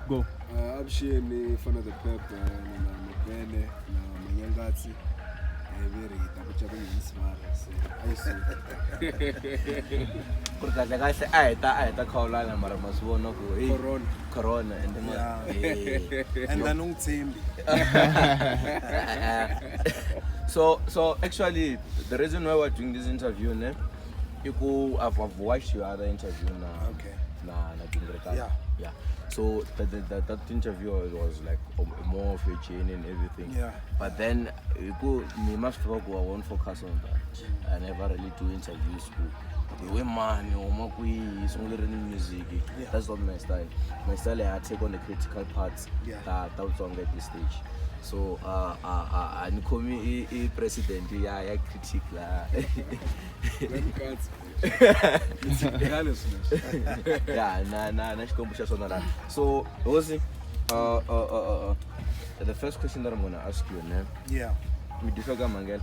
Go. Absheni FanaThePurp Mapele Manyangatsi very double smart. Corona and then So actually the reason why we're doing this interview I've watched your other interview now. Okay. Yeah. So that interview was like more of a chain and everything. Yeah. But then me must I won't focus on that. I never really do interviews. We man, it's only running music. Yeah. That's not my style. My style I take on the critical parts that song at this stage. So and call me a president, I critique So Rosie, the first question that I'm gonna ask you now. Yeah. Midifega Mangele.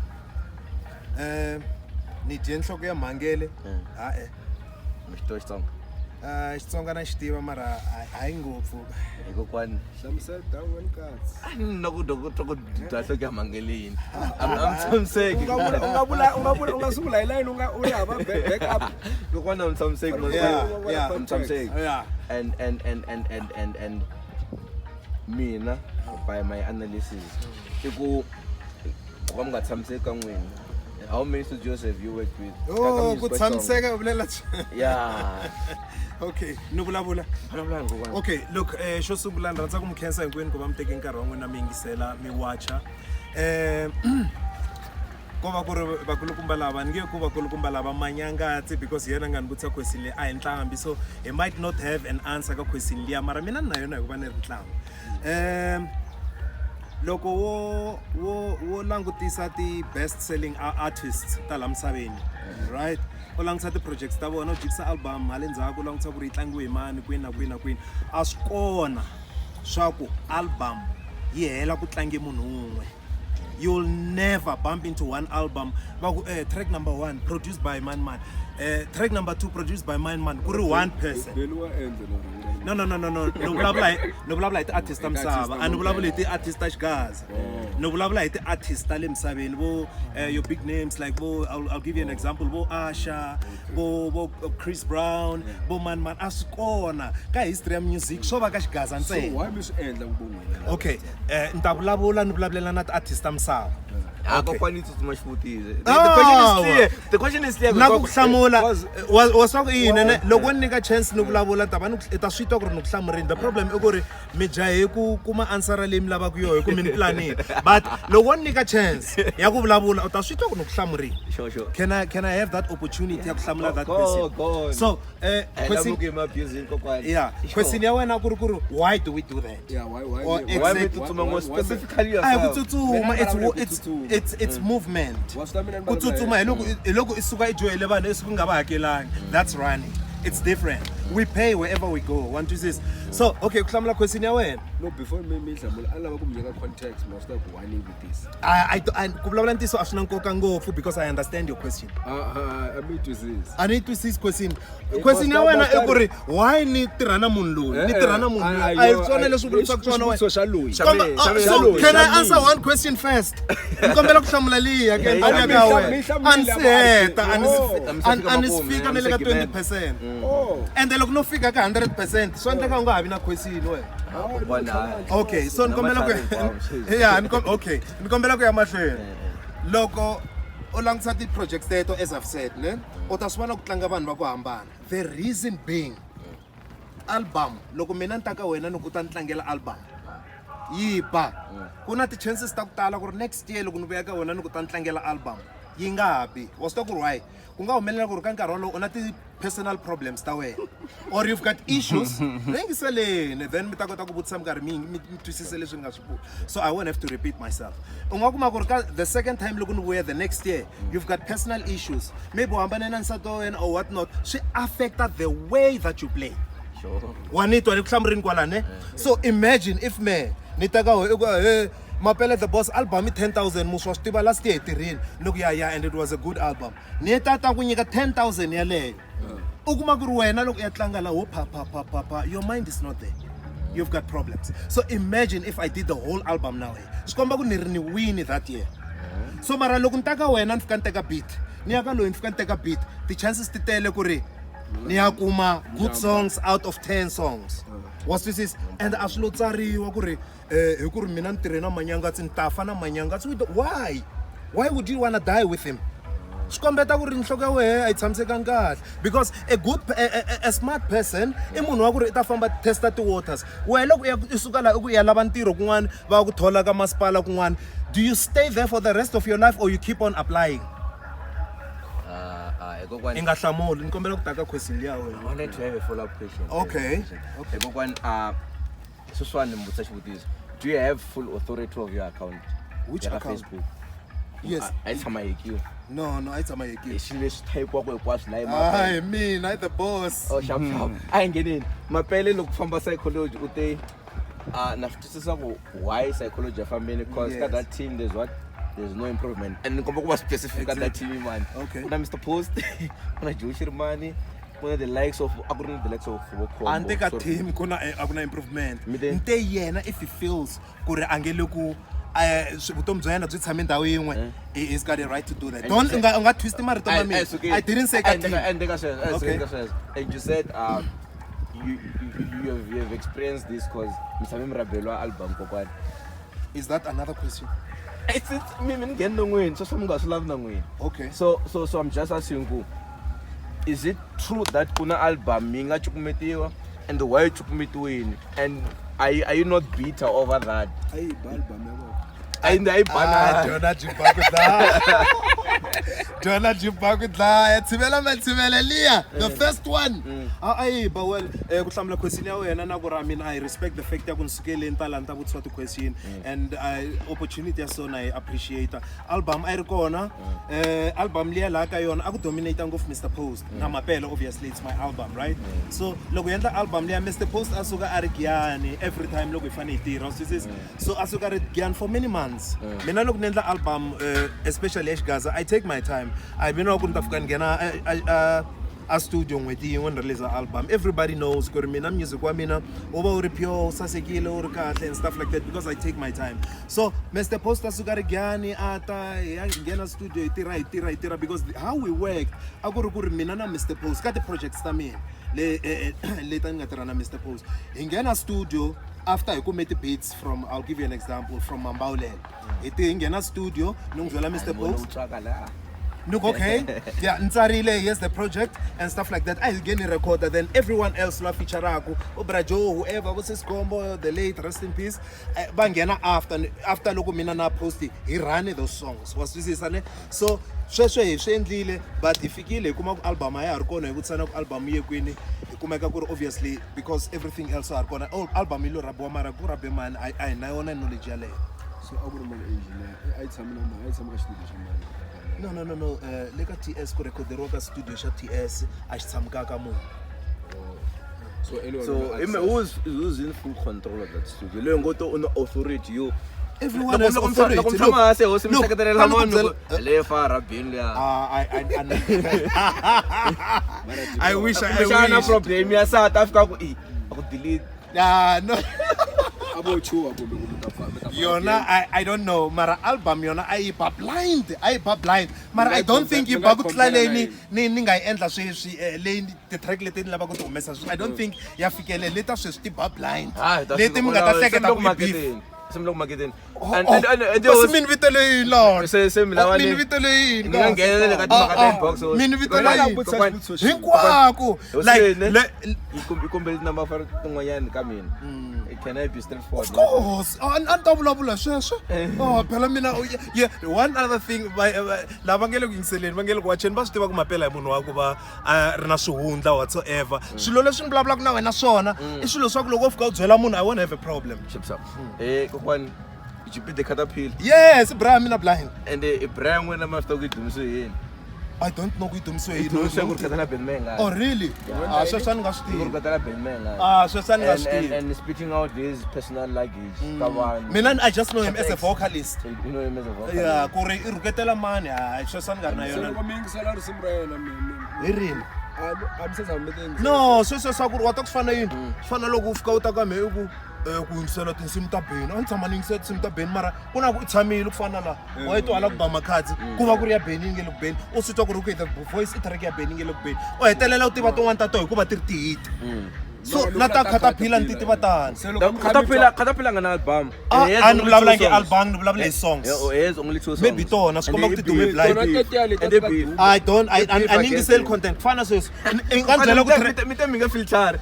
Ni jenhloko ya Mangele. Xitsonga. Xitsonga na xtiva mara hayi ngopfu. Hikokwani Hlamusela one cards. Nokudlahloka Mangeleni. I'm saying Ungasungula hi line unga back up. Hikokwani I'm saying I'm saying. Yeah. And mina by my analysis how many studios have you worked with? Oh, good Samsega ubulela. Yeah. Okay, nubulabula. Okay, look, xo sungula ni rhandza ku mi khensa hinkwenu ku va mi teke nkarhi wa n'wina mi yingisela mi watcha. Ko va ku ri vakulukumba lava ni nge ku vakulukumba lava Manyangatsi because yena nga ni vutisa question leyi a hi ntlambi, so he might not have an answer ka question liya mara mina ni na yona hikuva ni ri ntlambi. Loko wo langutisa ti best selling artists ta la misaveni, right? O langutisa ti projects ta vona, o jikisa album hale ndzhaku u langutisa ku ri yi tlangiwe hi mani kwini na kwini na kwini. A swi kona swa ku album yi hela ku tlange munhu un'we. You'll never bump into one album track number 1 produced by Man, track number 2 produced by Man, kuri one person. No. No vulavula hi ti artist ta misava, a ni vulavula hi ti artist ta Xigaza. No vulavula hi ti artist ta le misaveni vo your big names like vo I'll give you an example vo Asha, vo Chris Brown, vo Man a swi kona ka history ya music swo va ka Xigaza ntsena. So why mi swi endla ku bonga? Okay, ni ta vulavula ni vulavulela na ti artist ta misava. Okay. The question is clear. Na ku hlamula waswa ku yini loko ni nyika chance ni vulavula ta va ni ta switwa ku ri ni ku hlamurini. The problem I ku ri mi jahe ku kuma answer leyi mi lava ku yo hi ku mi ni planning, but loko ni nyika chance ya ku vulavula u ta switwa ku ni ku hlamurini. Sure. Can I have that opportunity ya ku hlamula that question? So question ya wena ku ri why do we do that? Yeah, why we tutsuma more specifically yourself? It's movement. Kututsuma iloko isuka ijoyele vanhu esiku nga va hakelanga. That's running. It's different. We pay wherever we go. One to this. So okay, kuhlamula question ya wena. No, before me hlamula alava ku nyika context must have warning with this. I ku vulavula ntiso a swi na nkoka ngopfu because I understand your question. I need to see this. I need to see this question. Question ya wena I ku ri why ni tirhana munhu loyi? Ni tirhana munhu loyi. A hi swona leswi vulavulaka swona wena. Social loyi. So can I answer one question first? Nikombela ku hlamula liya ke ntawu ya wena. Anisifika nele ka 20%. Oh. And loko no fika ka 100%, so ndeka u nga havi na question wena. Okay, so nikombela ku okay, nikombela ku ya mahlweni. Loko o langutisa ti projects teto as I've said, ne? O ta swona ku tlanga vanhu va ku hambana. The reason being album, loko mina ntaka wena ni ku ta ntlangela album. Yipa. Kuna ti chances ta ku tala ku ri next year loko ni vuya ka wena ni ku ta ntlangela album. Yi nga bi. Was ta ku ri why? Ku nga humelela ku ri ka nkarhi wolowo u na ti personal problems ta wena, or you've got issues. Rengiseleni then mi ta kota ku vutisa minkarhi mi twisise leswi nga swi vula. So I won't have to repeat myself. U nga kuma ku ri the second time loko ni vuya the next year you've got personal issues, maybe u hambane na nsati wa wena or what not, swi affecta the way that you play. Sure. Wanitwa ni ku hlamurini kwala ne. So imagine if me ni taka we Mapele the Boss album 10,000 muswa stiva last year tirhini. Look yeah and it was a good album. Ni tata ku nyika 10,000 yaleyo. Ukuma ku ri wena loko ya tlanga la ho pa your mind is not there. you've got problems. So imagine if I did the whole album now. Skomba ku ni ri ni win that year. So mara loko ntaka wena nfika nteka beat. Ni aka lo nfika nteka beat. The chances ti tele ku ri ni ya kuma good songs out of 10 songs. What's this is? And aslo tsariwa ku ri hi ku ri mina ntirhena Manyangatsi ntafa na Manyangatsi. Why? Why would you want to die with him? Sikombeta ku ri nhloko ya wehe a yi tshamisekanga kahle because a smart person I munhu wa ku ri I ta famba testa ti waters. Wehe loko I suka la ku ya lava ntirho kun'wana va ku thola ka masipala kun'wana, do you stay there for the rest of your life or you keep on applying? I wanted to have a follow-up question. Okay. Do you have full authority of your account? Which account? Facebook. Yes. No, it's a my I mean, I'm the boss. Oh, sharp. I ain't getting. Mapele look from psychology. Why psychology family? Because that team there's no improvement. And come back specific at that team, man. Okay. When I Mr. Post, when I Jewish money, when the likes of and take a team kuna improvement. Nte yena if he feels kure angeluku vutomi bya yena byi tshame ndhawu yin'we he's got the right to do that. Don't unga twist marito ma mina. I didn't say that. And you said you have experienced this because Mr. Rabelwa album kokwan. Is that another question? It's me getting no win, so some guys love no win. Okay. So I'm just asking you, is it true that kuna album minga chukumetiwa and the why chukumetiwini, and are you not bitter over that? The first one. But well, I respect the fact that you scale talent about question and opportunity so I appreciate. Album I recall album lia like I could dominate of Mr. Post. Now Mapele obviously it's my album, right? So look when the album lia Mr. Post asuka arigiani every time look with funny so asuka arigian for many months. Mina look nenda album especially Xigaza I take my time. I've been open to a studio with you when release an album. Everybody knows because mina music wa mina over pure sasekile or and stuff like that because I take my time. So Mr. Poster Sugarigani ata ngena studio itira because how we work aguru mina na Mr. Post got the projects tami later ngatrana Mr. Post ngena studio after I commit the beats from, I'll give you an example from Mapele. In a studio, Mr. Post. Look, okay, yeah, Ntarile, yes, the project and stuff like that. I'll get a recorder, then everyone else will feature Obrajo, whoever was his combo, the late, rest in peace. Bangena after Lokumina posted, he ran those songs. Was this is so. But if you kill a album, I are going to sign up album obviously because everything else are going to album man I know knowledge. So no. Lega TS ko record the rock studio sha TS ashitsamkaka mo. So who's in full control of that studio? Le ngoto on authority you. Everyone has authority. I wish problem ya South Africa ko delete. No. Yona I don't know mara album yona I blind mara I don't think you bakutlaleni ni ngai endla sweswi lane the track leti lava ku humesa I don't think ya fikele leta sweswi blind leti mi nga ta hleketa ku beef Simlok magitin. And min vitele Lord. Min vitele. Ngangena ka timaka box. Min vitele. Hinkwako. Like ikumbeli number for tungwayan kami. Can I be straightforward? Of course. Antabula sheshe. Oh, phela mina yeah, one other thing la bangelo ngiseleni bangelo kwatsheni basitiva ku Mapele munhu wa ku ba rina swihundla whatsoever. Swilo leswi blabla ku na wena swona I swilo swa ku loko ufika u byela munhu I won't have a problem. Chips up. Kokwan you beat the caterpillar. Yes, bra mina blind. And Brian when I'm after good so I don't know which Oh really? And speaking out his personal luggage. Milan, I just know him as a vocalist. You know him as a vocalist. Yeah, Kore iruketela man. I'm saying something. No, sweswo swa ku ri wa ta ku fana yini fana loko u fika u ta ka me ku yingisela tinsimu ta beni a ni tshama ni yingisela tinsimu ta beni mara ku na ku i tshamile ku fana la wa yi twala ku ba makhadzi ku va ku ri ya beni yi nge le ku beni u swi twa ku ri ku the voice i track ya beni yi nge le ku beni u hetelela u tiva tin'wana ta to hikuva ti ri tihit so na ta Caterpillar ni ti tiva tani Caterpillar nga na album. a ni vulavula nge album ni vulavula hi songs Yes, only 2 songs. maybe tona swi komba ku ti dume blind I ni yingiseli content fana sweswo i nga byela ku mi te mi nga filter.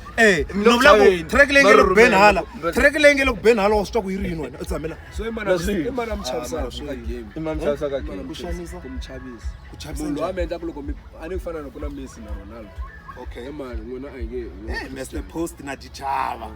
ni vula ku track leyi nge le ku beni hala track leyi nge le ku beni hala wa swi twa ku yi ri yini wena u tshamela So imana mchavisa ka game. Imam Chasa ka game. Kumchavisa. Munhu wa menda kuloko ani kufana nokuna Messi na Ronaldo. okay Man, ngona ayike. Mr Post na Dichava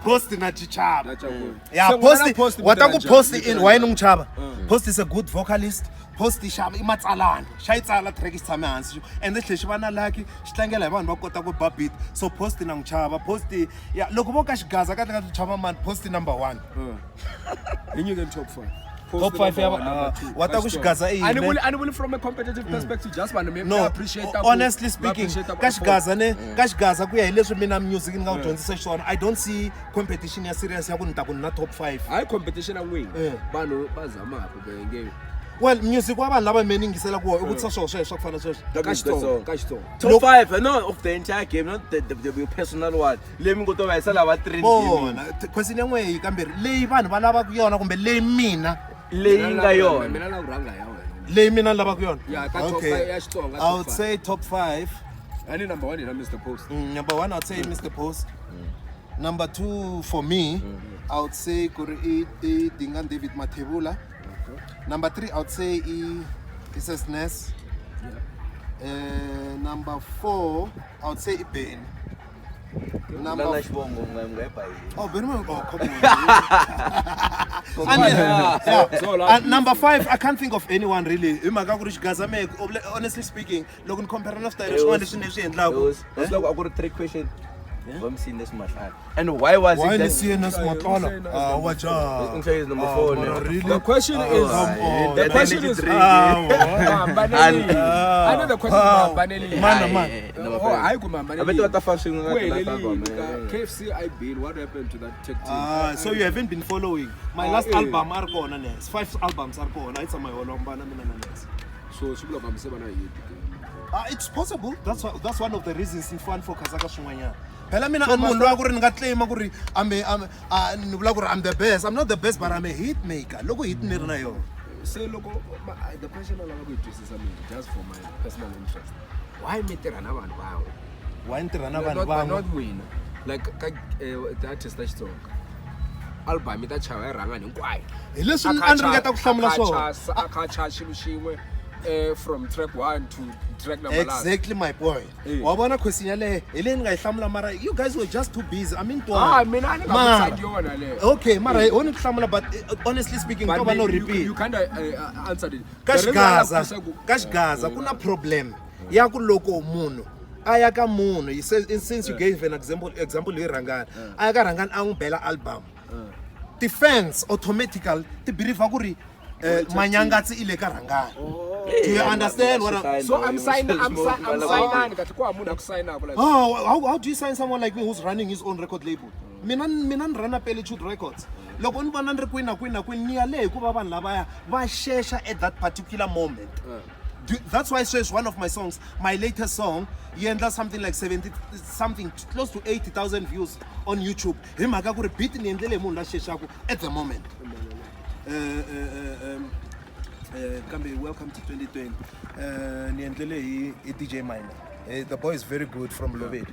Post na Dichava Nacha ko. yeah Post what ku Post in why no Mchava Post is a good vocalist Post ishava imatsalana shayitsala track isitshame hansi and leswi xi vana lucky xi tlangela hi vanhu va kota ku ba beat so Post na Mchava Post yeah loko vo ka Xigaza ka tlanga Mchava man Post number 1 And you get top 5. top 5 ya what ku Xigaza I will from a competitive perspective just want to no appreciate that. honestly speaking ka Xigaza ku ya hi leswi mina music ni nga wu dyondzisa xiswona I don't see competition ya serious ya ku ni ta ku na top 5 I competition away vanhu bazama ku benge well music wa vanhu lava me ni ngisela ku i vutisa swona sweswo ku fana sweswo ka Xitsonga Top 5, no, of the entire game, not the personal one. Let me go to myself about 3 bona question ya n'we kambirhi leyi vanhu va lavaka yona kumbe leyi mina leyi nga yona. mina la uranga ya wena leyi mina ni lavaka yona yeah ka top 5 ya Xitsonga I would say top 5 ani number 1 is Mr Post number 1 I would say Mr Post number 2 for me I would say kuri I Dingan David Mathebula number 3 I would say is Ness number 4 I would say Ben number oh Ben oh come on and number 5 I can't think of anyone really imaka kuri Xigaza me honestly speaking loko ni compare na direction leswi ni swi endlaka It's like I got a trick question. I'm seeing this much. And why was why it is he this Matala what is number 4 really the question is the question is I know the question is Baneli man oh I go man I bet what the first thing KFC I been what happened to that tech team so you haven't been following my last album are kona nes 5 albums are kona it's my olombana mina nes so sibula kamsebana yithi it's possible that's one of the reasons in fun for Kazaka swin'wanyana phela mina ani munhu loyi ku ri ni nga claim ku ri ni vula ku ri I'm the best I'm not the best but I'm a hit maker loko hit ni ri na yona se loko the question I lava ku twisisa mina just for my personal interest why me tirha na vanhu vawo why ni tirha na vanhu van'we not win like ka the artist Xitsonga album ita chava iranga hinkwayo hi leswi ni ringeta ku hlamula swona akacha xilo xin'we from track 1 to track number exactly my point wa bona question ya le hi leyi ni nga yi hlamula mara you guys were just too busy I mean mina ni nga ku yona le okay mara hi ni ku hlamula but honestly speaking to va no repeat you kind answered it ka Xigaza ku na problem ya ku loko munhu aya ka munhu since you gave an example hi Rangana aya ka Rangana a n'wi bela album the fans automatically ti believe ku ri Manyangatsi ile ka Rangana do you understand what so I'm signing got ko munhu akusign up like how do you sign someone like me who's running his own record label mina ni run Mapele Records loko ni vona ni ri kwini ni ya le hikuva vanhu lavaya va shesha at that particular moment that's why it's one of my songs my latest song yendla something like 70 something close to 80,000 views on YouTube hi mhaka ku ri beat ni endlele munhu la sheshaku at the moment welcome to 2020 ni endlele hi DJ Minor the boy is very good from Loved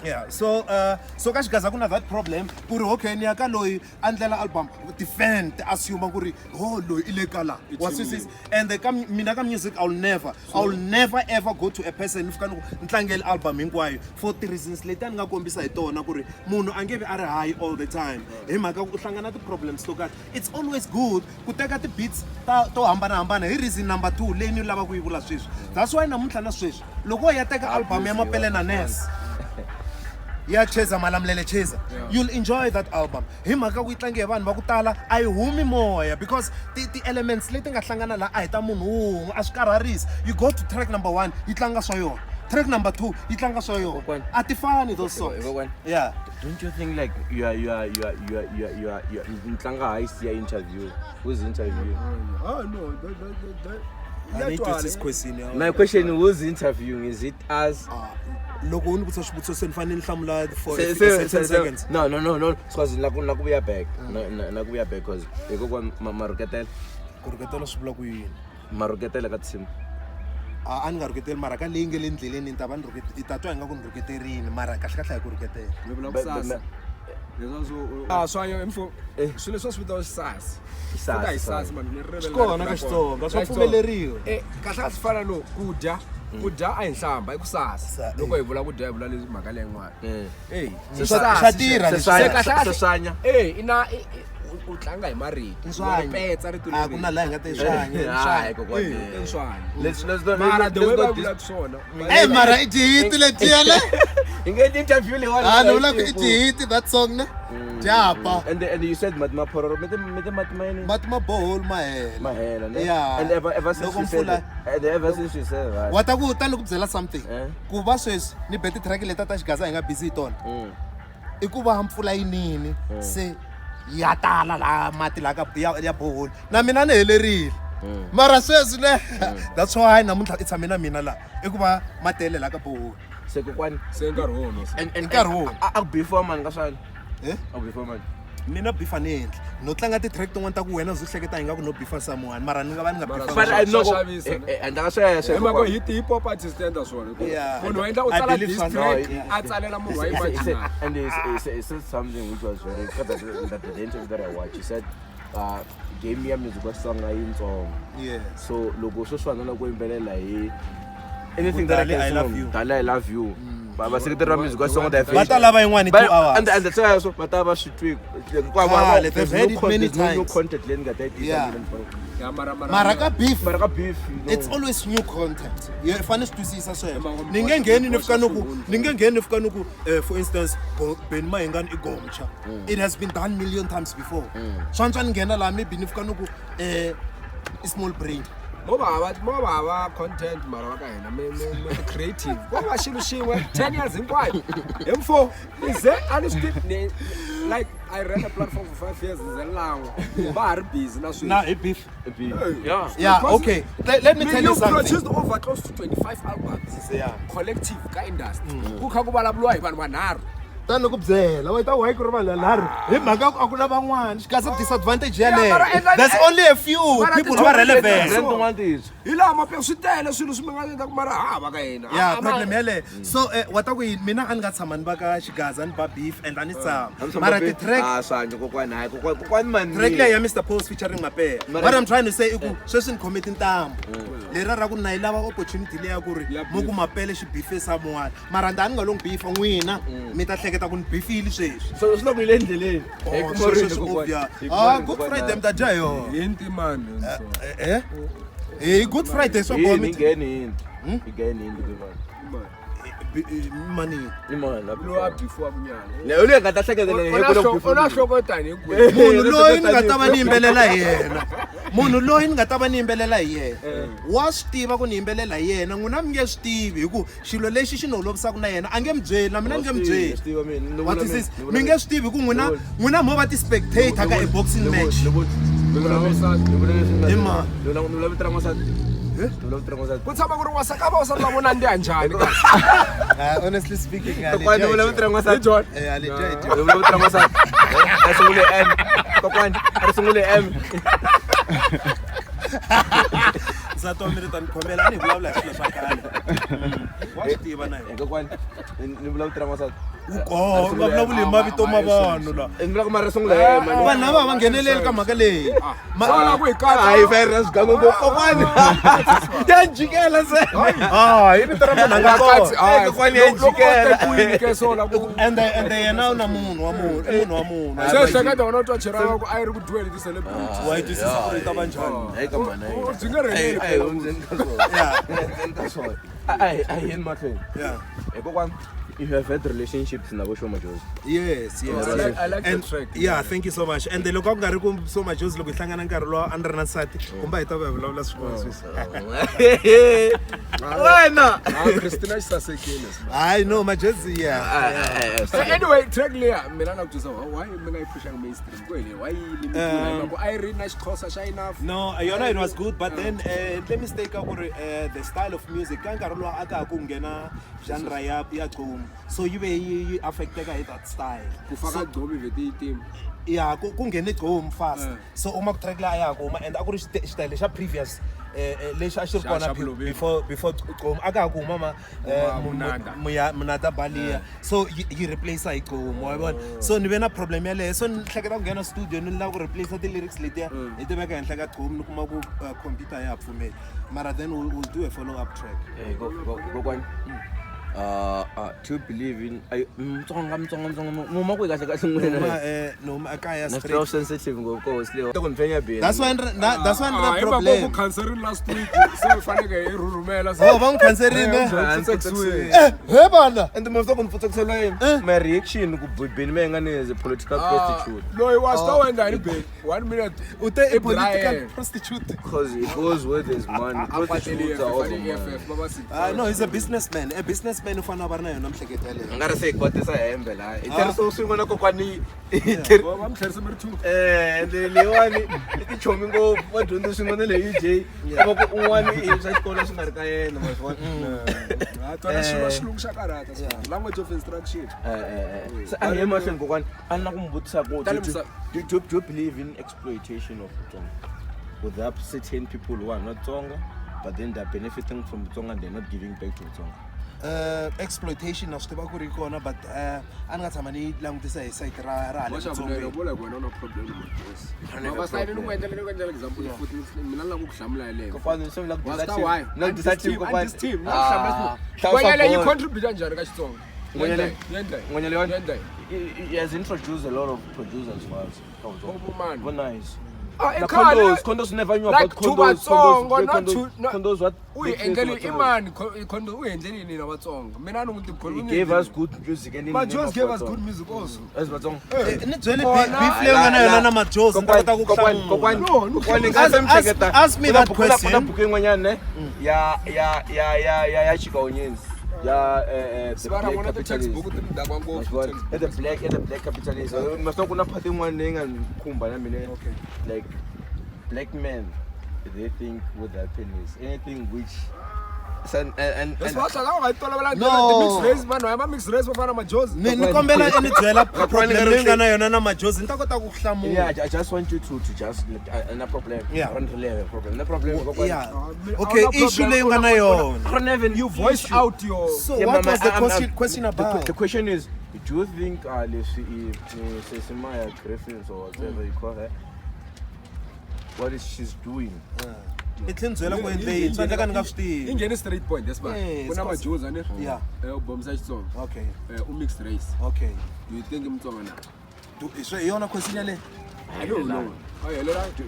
yeah so ka Xigaza kuna that problem ku ri okay ni aka loyi andlela album defend assume ku ri oh loyi ilekala what's this and mina ka music I'll never ever go to a person if kanu ntlangela album hinkwayo for the reasons leti ni nga kombisa hi tona ku ri munhu angeve ari high all the time hi mhaka ku hlangana ti problems to ka it's always good ku teka ti beats to hambana hi reason number 2 leyi ni lava ku yi vula sweswi that's why namuntlha na sweswi loko ya teka album ya Mapele na Ness ya Cheza Malamlele Cheza. You'll enjoy that album. Himaka ku itlange vanhu va ku tala a yi humi moya because the elements leti nga hlangana la a hi ta munhu a swi karharisi. You go to track number 1 yi tlanga swa yona. Track number 2 yi tlanga swa yona. A ti fani those songs. Yeah. Don't you think like you are Ntlanga High Sea interview? Who's interviewing? Oh no, I need to this question. My question: who's interviewing? Is it us? Loko unibutsa xivutiso se ni fanele ni hlamula for 10 seconds. No. Because nakuya back. Nakuya back because hikuva maruketela. Ku ruketela swi vula ku yini? Maruketela ka tsim. A ni nga ruketeli mara ka leyi nge le ndleleni ni ta va ni ruketela. I ta twa ingaku ni ruketerini mara kahle hi ku ruketela. Ni vula ku sasa. Swanya info. Swilo swo swita sasa. Sasa man ni rivele. Xikona ka Xitsonga swa pfumeleriwa. Kahle swi fana no kudya a hi nhlamba i kusasa loko hi vula kudya hi vula leswi mhaka leyi n'wana swa tirha swanya ina u tlanga hi marito petsa rito leri a ku na la hi nga ta swanya let's mara the way va vula swona mara i hit letiya le i nge interview le wona no vula ku i hit that song ne japa and you said matma pororo mete matma bohol mahela yeah and ever since you said right wata ku tani ku byela something ku va sweswi ni beti track leta ta Xigaza hi nga busy tona I ku va mpfula yinini se ya tala la mati la ka ya bohol na mina ni helerile mara sweswi ne that's why namuntlha I tshame na mina la I ku va matele la ka bohol se kokwani se nkarhi wono and nkarhi wo a before man ka swani a before man mina bifa nendle no tlanga ti track tin'wana ta ku wena uzihleketa ingaku no bifa someone mara ni nga va ni nga bifa but I know and nga sweswe emako hip hop artist enda swona munhu endla u tsala diss track a tsalela munhu wa imagine and it's something which was very because that the interview that I watched he said game ya music wa Xitsonga yintsongo so loko swo swana loko yimbelela hi anything that I love you Baba secretary of music was song that bata lava yin'wana 2 hours and that's why so bata ba shitwi they've heard it many times new content len ga type mara ka beef it's always new content you fanele twisisa sweswo ninge ngeni nifika nuku for instance Ben Mayengani igomcha it has been done million times before swantswa ngena la maybe nifika nuku small brain Mobaba content mara ka hina me creative ngoba xilo xin'we 10 years hinkwayo M4 is there like I ran a platform for 5 years in Lango ba har busy na swilo na beef yeah okay let me tell you something produced over close to 25 albums collective ka industry ku kha ku vulavuriwa hi vanhu vanharhu tani ku byela wa ta why ku ri vanhu vanharhu hi mhaka a ku na van'wana Xigaza disadvantage ya le there's only a few people who are relevant hi laha mape swi tele swilo swi nga endla ku mara hava ka hina problem ya le so wata ku mina a ni nga tshama ni va ka Xigaza ni ba beef and ani tshama mara ti track swanje kokwani man track leyi ya Mr Post featuring Mapele what I'm trying to say iku sweswi ni commit ntambo lera ra ku na yi lava opportunity leya ku ri mo ku Mapele xi beef someone mara ndani nga long beef n'wina mi ta hleketa ku ni beefile sweswi so swi loko ile endleleni good Friday mtaja yo yenti man good Friday so go mi ngeni money la blow up before kunyana le ule nga ta hleketa le ona hlokotani munhu loyi ni nga ta va ni yimbelela hi yena munhu loyi ni nga ta va ni yimbelela hi yena wa swi tiva ku ni yimbelela hi yena n'wina mi nge swi tivi hi ku xilo lexi xi ni holovisaka na yena a nge mi byeli na mina ni nge mi byeli mi nge swi tivi hi ku n'wina mo va ti-spectator ka boxing match ku tshama ku ri wasaka va wasati va vona ndi anjhani honestly speaking kokwani vula vitirha n'wasati John vula vitirha n'wasati a sungule M kokwani a sungule M Zato mi ri ta ni khomela a ni vulavula hi swilo swa khale wa swi tiva na yena kokwani ni vula vitirha n'wasati u nga vulavuli hi mavito ma vanhu la ni vula ku mara sungule vanhu lava va ngheneleli ka mhaka leyi ku hi hayi virus gango kokwani ya njikela se hi vito ra munhu a nga kona kokwani ya njikela and yena u na munhu wa munhu se hleketa wona twa chera ku a yi ri ku duel ti celebrities wa yi twisisa ku ri ta va njhani hayi ka mana byi nga releli ai in mahlweni kokwani you have had relationships na Bosho Majozi. Yes. I like the track. Yeah, thank you so much. And the local ngari ku so Majozi loko ihlangana nkarhi lo under na sati kumba hita vulavula swin'wana. Wena. Christina Sasekile. I know Majozi, yeah. Anyway, track leya mina na kujuza why mina iphusha mainstream kwele why limit I read na Xitsonga shy enough. No, you know it was good, but then let me stake up the style of music kankarhi lo aka ku ngena genre ya gqom. So you affected by that style. Kufaka gqom with the team. Yeah, kungena igqom fast. So uma ku track la ya gqoma and akuri style xa previous lesha shiri kona before gqom aka ku mama munata balia. So you replace igqom wabona. So ni vena problem yale. So nihlekela kungena studio ni la ku replace the lyrics letiya etebeka enhla ka gqom nikuma ku computer ya pfumela. Mara then we'll do a follow up track. Go one. To believe in Mtsonga ngoma ku kahle kahle ngwena no akaya straight straight sensitive ngokosile to konfenya be that's one problem Iba canceling last week so fanele irurumela oh bang canceling he bana and most of kumfutha kusela my reaction ku beni mengane is a political prostitute no it was so when I be 1 minute ute a political prostitute because it goes with his money prostitutes are also no he's a businessman ufana barna yona mhleketele ngare se kwatisa hembe la iterso swingona kokwani bamhlelisa meritu lewani itichomi ngo wadyondza swin'wana le EJ loko un'wana i swa xikolo swi nga ri ka yena maswona tona xilungu xa karata language of instruction so I am mahlweni kokwani ana ku mbutisa ku do you believe in exploitation of Tsonga with that certain people who are not Tsonga but then they're benefiting from Tsonga and they're not giving back to Tsonga exploitation of steba ku ri kona but anga tshama ni langutisa hi site ra le Xitsonga bola kwena no problem no ba side ni ku endlela ni ku endlela example futhi mina la ku kuhlamula yele kokwani so like this team kwayele you contribute kanjani ka Xitsonga Ngonyele he has introduced a lot of producers for us. Oh, nice. Condos never knew about condos what? We endele imani condo we endele ni nabatsonga. Mina he gave us good music and Majozi gave us good music also. As batsonga. Ni dzele bifle ngana yona na Majozi ngata ku kuhlangula. Ask me that question. Kuna booking ngonyane ya Chicaonyens. Yeah, the black capitalist. Must not kuna party one thing and kumba na mine. Like black men, they think what happen is anything which and that's what I told no mixed race man I am mixed race bafana Majozi ni kombela ni byela problem lenga na yona na Majozi nta kota ku hlamula. Yeah, I just want you to just no problem. Yeah, don't really have a problem. No problem. Yeah. Okay, issue lenga na yona. You voice out your so what was the question about? The question is, do you think Sesimaya Griffins or whatever you call her, what is she's doing? Itlinzwela ku endle so ndeka ninga swi ingene straight point that's fine kuna Majozi ane yeah ubomsa Xitsonga okay mixed race okay do you think Mtsonga na do is yona question le I don't know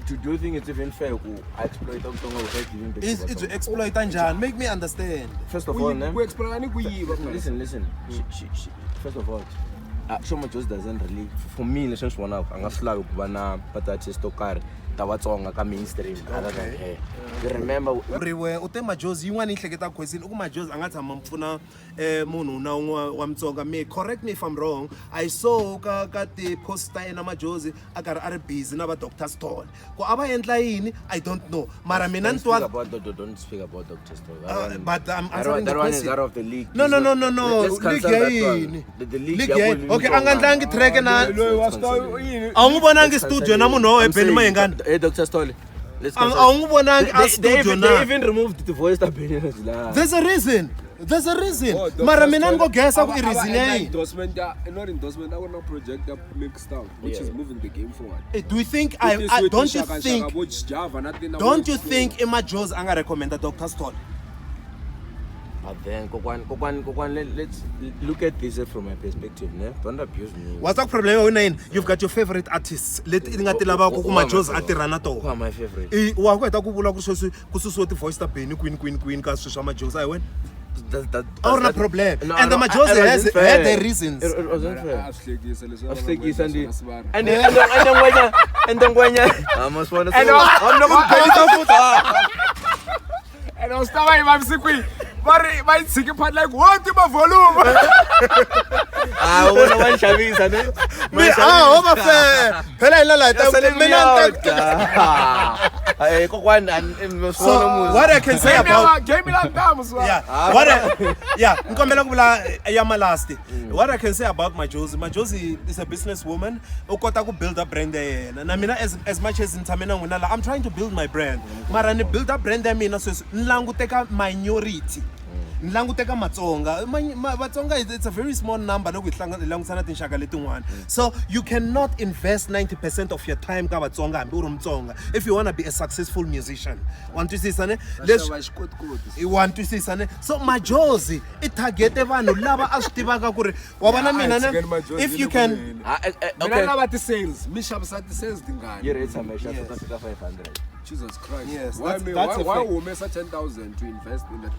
do you think it's even fair to exploit Mtsonga without giving back? Is exploit njani? Make me understand. First of all, we exploit listen. She first of all, Majozi doesn't really for me lessons one out. Anga flag kubana patatist okari tawatsonga ka mainstream other than her. You remember everywhere ute Majozi yin'wana ihleketa question uku Majozi anga tshama mpfuna munhu na un'we wa Mtsonga. Me correct me if I'm wrong. I saw ka ti poster ena Majozi akari ari busy na ba Dr. Stall. Ko aba endla yini I don't know. Mara mina ntwa don't speak about Dr. Stall. But I'm answering the question. That one is out of the league. No. League yini? The league yini? Okay, angandlangi track na awungibonanga studio na munhu ebheni mayengana. Dr. Stall. Let's they even removed the voice that there's a reason. Mara mina ngo guessa ku reason yayi. Endorsement not endorsement I want to project that mixed out which is moving the game forward. Do you think don't you think Majozi anga recommend Dr. Stall? But then Kokwan, let's look at this from my perspective, ne? Don't abuse me. What's the problem when you've got your favorite artists? Let ingatilaba ku Majozi atirana to. Who are my favorite? Wa ku eta ku vula ku susu ti voice ta beni queen ka swisha Majozi I went. Or no problem. And the majority had their reasons. It wasn't fair. And I was telling him, sick. But my sick part like what in my volume? So what I can say about what I can say about Majosi is a businesswoman who got build up brand there. And I mean as much as in Tamina I'm trying to build my brand. Marani build up brand there means Nlangu take a minority. Nlangu teka Matsonga. Matsonga it's a very small number. So you cannot invest 90% of your time ka Matsonga and Matsonga if you want to be a successful musician. Want to see sane? You want to see sane? So Majosi it target vanhu lava aswitivaka kuri wa vona mina if you can okay about the sales mishavisa the sales dingani you rate some 500. Jesus Christ. Yes, why will we 10,000 to invest in that?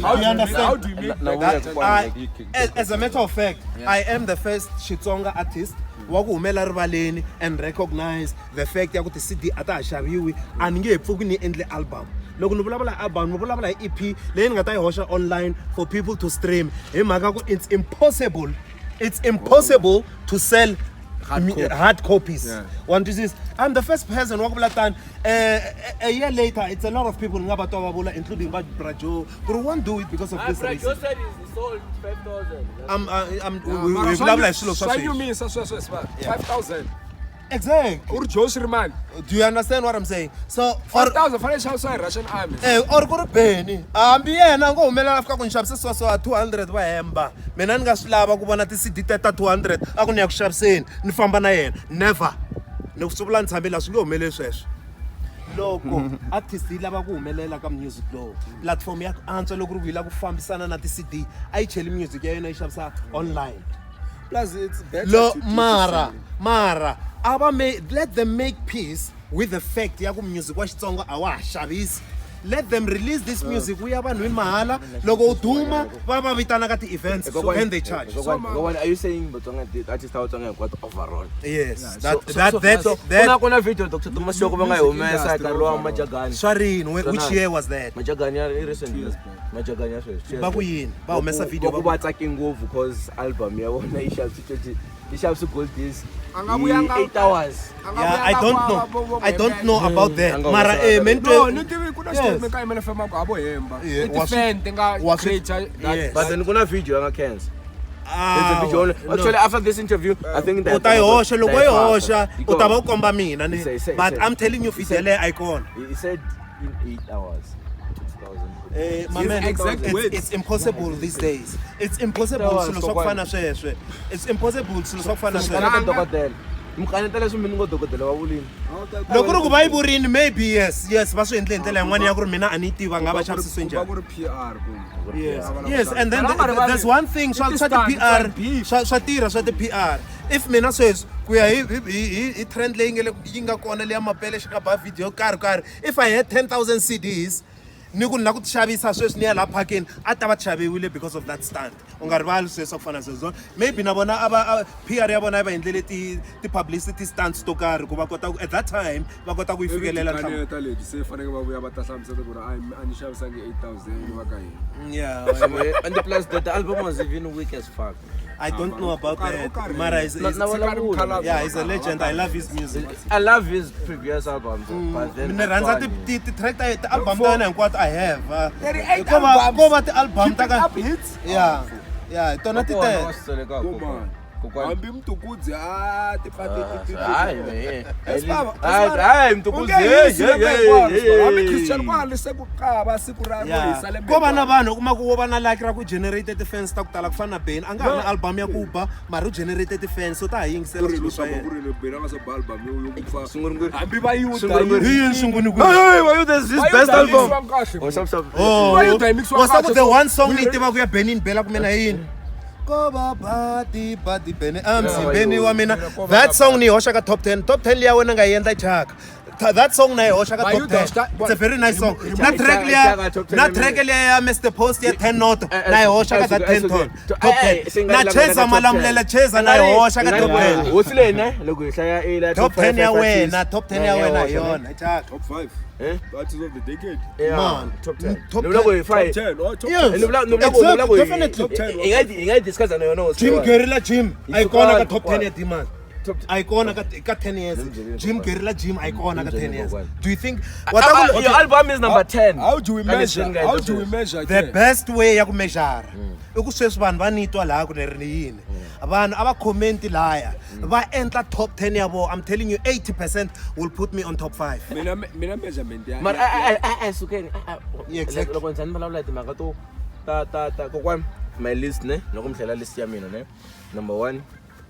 How do you understand? How do you make that? As a matter of fact, I am the first Xitsonga artist wakumela rivaleni and recognize the fact that the CD ata shaviwi and nge pfukuni endle album. Loko ni vulavula album ni vulavula EP leyi ni nga ta yi hoxa online for people to stream. Hi mhaka ku it's impossible to sell hard copies. Yeah. One disease. I'm the first person a year later it's a lot of people including Brajo who won't do it because of this reason. Brajo said he sold 5,000. 5,000. Exactly. Do you understand what I'm saying? So 5,000 financial side Russian army. Or go penny. Ambiyena ngo umela afika kunishabisa so 200 wa hemba. Mina nga swilava ku vona ti CD ta 200 a ku ni ya ku xaviseni ni famba na yena. Never. Ni kusubula ntshambela swi nge humeleli sweswo. Loko artist yi lava ku humelela ka music law platform ya antswa loko ri vila ku fambisana na ti CD a yi cheli music ya yena yi xavisa online. Plus it's better to mara let them make peace with the fact ya ku music wa Xitsonga a wa xavisi. Let them release this music. We have vanhu mahala loko uduma va vitana ka ti events and they charge. So are you saying Botswana the artist how Botswana got overall? Yes. That kuna video Dr. Thomas Shoko banga humesa karwa Majagani. Sharin, which year was that? Majagani recently. Majagani bakuyini ba humesa video ba attacking ngovu because album yabona ishaps gold this 8 hours. Yeah, I don't know about that. Mara no, kuna statement ka imele fema ko abo hemba. It defend nga create that. But then kuna video nga cancel. Actually, after this interview, I think that but I'm telling you, Fidele icon. He said in 8 hours. My man, it's impossible these days. It's impossible to look It's impossible to look maybe yes baso entle entela ngwane ya gore mina anitiva ngaba chapsiswe njani. Yes, and then there's one thing so PR PR if mina says ku ya hi trend leyi nga kona le ya Mapele Xigaza video kar if I had 10,000 CDs niku na ku tshavisa sweswi ni ya la parking atava tshaviwile because of that stand ungarivali sweswo kufana sweswo maybe na bona aba PR ya bona va endlele ti publicity stands to karhi ku va kota at that time va kota ku ifikelela nhlamba leti se fanele va vuya va ta hlamusela ku ri ani xavisangi 8,000 wa ka hina. Yeah, and the plus the album was even weak as fuck. I don't know about that. Mara is he's a legend. I love his music. I love his previous albums. But then the track the album that I have. Come on, the album hits. Yeah. Don't it. Ambi mtukudzi tipate Christian kwali sekukaba siku ra Yerusalem ko bana vanhu kuma ku va na like ra ku generated fans ta ku tala ku fana Ben anga na album ya ku ba mara generated fans so ta yingisela swilo swa yena ku ri bela nga so album yo ku sunguri ambi va yuta hi sunguni ku this best album was the one song ni tiva ku ya Benin Bela ku mena yini Koba bati Beni Beni wa mina that song ni hosha ka top 10 ya wena nga yenda chaka that song na Osha But you top 10. don't- It's a very nice song. Na track Xigaza top 10 le Mr. Post ya 10 not. Na Osha that 10 ton. Top 10. Na cheza top 10. malamlela cheza na Osha top 10. What's the name? Look, Top 10 ya wena, top 10 ya wena yona. Chaka. Top 5. Eh? That is of the decade. Man, top 10. top No, 10. no, five. 10. Oh, top Yes. 10. Exactly, definitely. Ingai discuss na yona. Jim Guerrilla Jim. Icona ka top 10 ya demand. Top Icona ka 10 years. Jim Guerrilla Jim icona ka 10 years. Do you think Your album is number 10. How do we measure? Understand, guys, How this do we is- measure? the best way ya ku measure ukusweswi vanhu va nitwa laha kuneri yini vanhu ava comment laya va endla top 10 yavo. I'm telling you 80% will put me on top 5. Mina measurement ya. But sukeni. Exactly. Loko ndzi vulavula timhaka to ta kokwani my list ne loko mhlela list ya mina ne. Number 1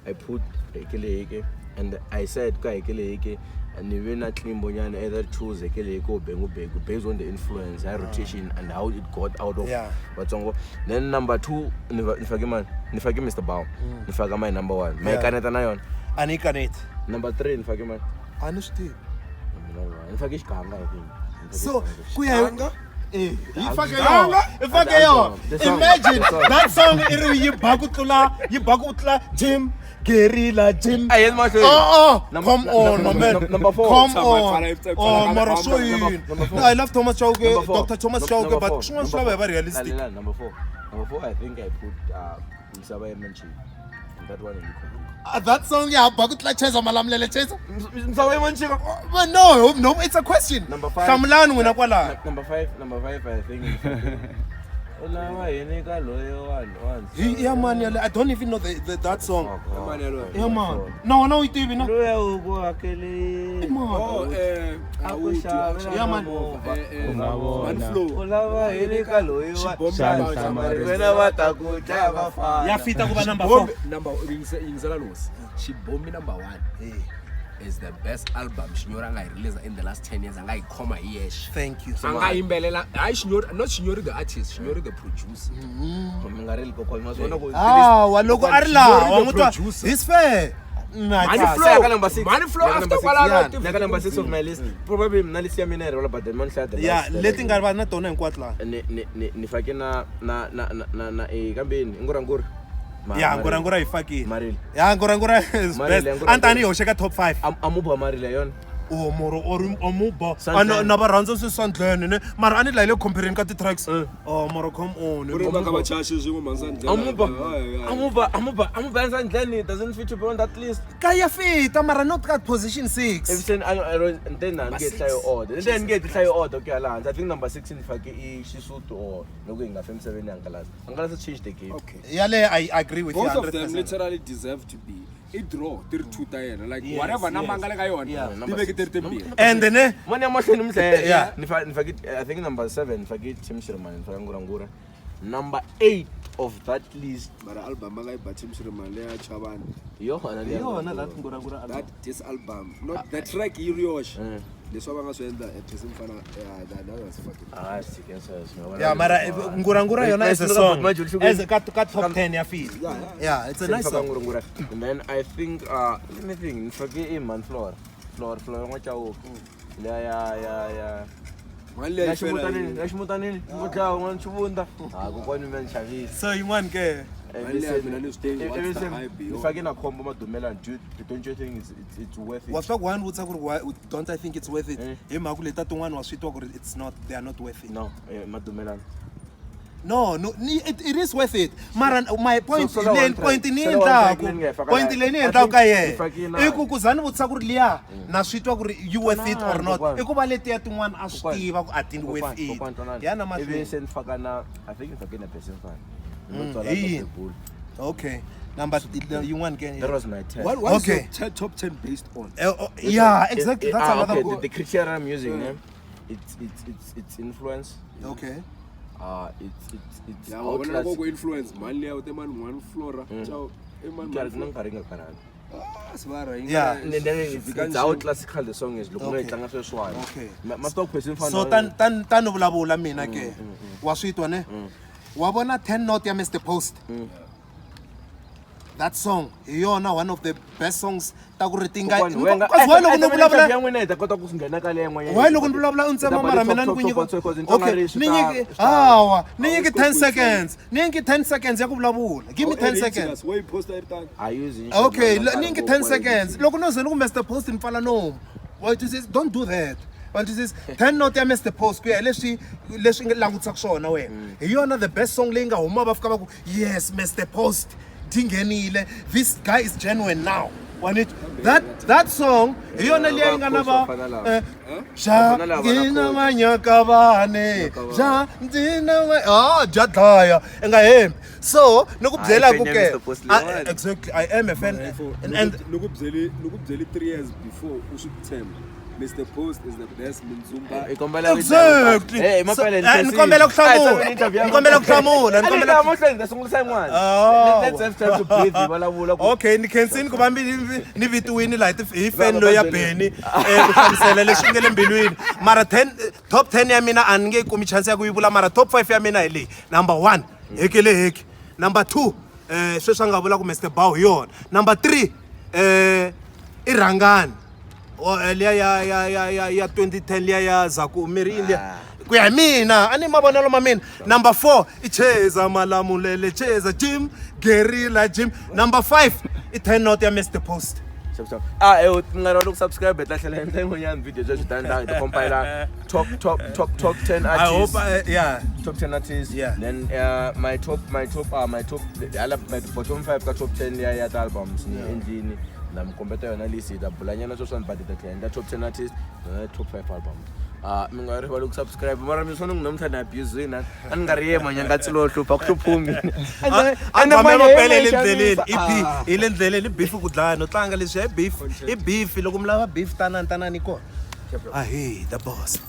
I put Ekeleke and I said ka Ekeleke and even at Klimbonyana either choose Ekeleke or Bengu based on the influence, high rotation and how it got out of Watsongo. Then number 2 nifake Mr. Bao. Nifake my number 1. My kaneta na yon. Anikanate. Number 3 nifake my Understand? nifake Xigaza I think. So kuya ifake That's yo. the song. Imagine The song. that song iri yibhakutla Jim Guerrilla Jim. Hey, it's my turn. Come on, my man. Number 4. Come on. Oh, Marasoyin. I love Thomas Chauke, Number 4. Dr. Thomas Chauke, but someone should be realistic. Number 4. Number 4, I think I put Msaba Manchi. That one in the That song, yeah, Bagutla Chesa Malamlele Chesa. Msaba Manchi. But no, it's a question. Number 5. Kamlan winakwala. Number 5, I think. Yeah, man, I don't even know that song. Oh, Yeah, man. No, it even. Man. Yeah, man. Yeah, fita kuba number 4. She bomb me number 1. Is the best album Shinyora I released in the last 10 years and I comma yesh. Thank you. Anga imbelela I Shinyora not Shinyori the artist, Shinyori the producer. Waloko arla, wamutwa. It's fair. Money flow after Naka number 6 of my list. Probably nalisi ya mina rola but the man said Yeah, letting garba na tona nkwatla. Nifake na kambeni ngorangora. Yeah, ngora ifaki. Maril. Yeah, ngora is best. Antani yosheka top 5. Amuba Maril yon. Oh, moro omuba. Ano nabaranzo se Sandlane ne. Mara ani like comparing ka the tracks. Oh, moro come on. Amuba Sandlane doesn't fit to be on that list. Kaya fit, mara not got position 6. If then I get high order. Then get high order okay alliance. I think number 6 in Faki Shisuto or looking at FM 7 Angalas. Angalas change the game. Okay. Yale, I agree with Both you. of them 100%. literally deserve to be a draw 32 tayena like whatever number ngale kayon tibe ke 32 And then Money machine mse. Yeah. I think number 7 Faki Tim Shirman Ngorangora. Number 8 of that list. mara album ngai bathim Shirman le Chabani Yo, that this album not the track Iriosh leswa banga swenda person fana that was fucking yeah, mara ngura yona is a song. As a cut top 10 ya feel. Yeah, it's a nice song. And then I think let me think forget him man floor ngwachawo yeah Nashimutani mutlawo ngichubunda akukona men chavisi So you want ke if I get a combo madumela don't you think it's worth it? What's that one would say don't I think it's worth it? Emakuleta to one was sweet it's not, they are not worth it. No, madumela. No, it is worth it. Mara my point So point in ka ye. Ekukuzana botsa gore lia na switwa gore you worth it or not. Ekubalete ya tingwana a stiva go attend with it. Yana ma even send fakana I think if I get a person fan. Okay. Number you want can That was my 10. What is Okay. your top 10 based on? Yeah, exactly. That's another okay, the criteria I'm using it's influence. Okay. It's Yeah, outlast. go influence mali ya man one flora ciao man Yeah. And then it's how classical the song is. Look, Okay. Must talk person fan. So tan bulabula mina ke. Wa switwa ne. Wa bona 10 note ya Mr. Post. that song hi yona one of the best songs ta ku ri tinga why loko ni vulavula untsema mara mina ni ku nyika okay ni nyiki ni nyiki 10 seconds ni nyiki 10 seconds ya ku vulavula give me 10 seconds okay ni nyiki 10 seconds loko no ze ni ku Mr Post ni pfala nomu what is this don't do that what is this 10 note ya Mr Post ku ya leswi langutisaka swona wena hi yona the best song leyi nga huma va fika va ku yes Mr Post dingenile this guy is genuine now that song hi yona leyi nga na va ja ngina manyakabane ja ndina ja dlaya enga hembi so ni ku byela ku ke exactly I am a fan and loko byeli 3 years before u swi tshemba Mr Post is the best Mzumba. Exactly. Hey, Mapele. Nikombela kuhlamula. Let's have time to breathe. Okay, ni kensini kuba ni vituwini like ifan lo ya Beni kuhlasela leshingele embilwini. Mara 10 top 10 ya mina ange kumi chance ya kuyibula mara top 5 ya mina ile. Number 1, hekele heki. Number 2, sweswa nga vula ku Mr Bao yona. Number 3, irangani. Liya ya 2010 liya ya Zaku Miri ku ya mina ani mavonelo ma mina. Number 4 icheza malamulele cheza Jim Guerrilla Jim. Number 5 i10 note ya Mr Post. Ngara look subscribe betla hlela entengonyana video just done the compiler top 10 artists. I hope top 10 artists. Then my bottom 5 ka top 10 ya albums ni endlini. Namkompeta yona list da bulanyana so but the top 10 artists top 5 albums. Mingari ba subscribe mara misona nginomthanda abuse yena angariye Manyangatsi lo hlupha kuhluphumi anda Mapele lendleleni ile ndleleni beef kudlana no tlanga leswi beef loko mlava beef tanani kona the boss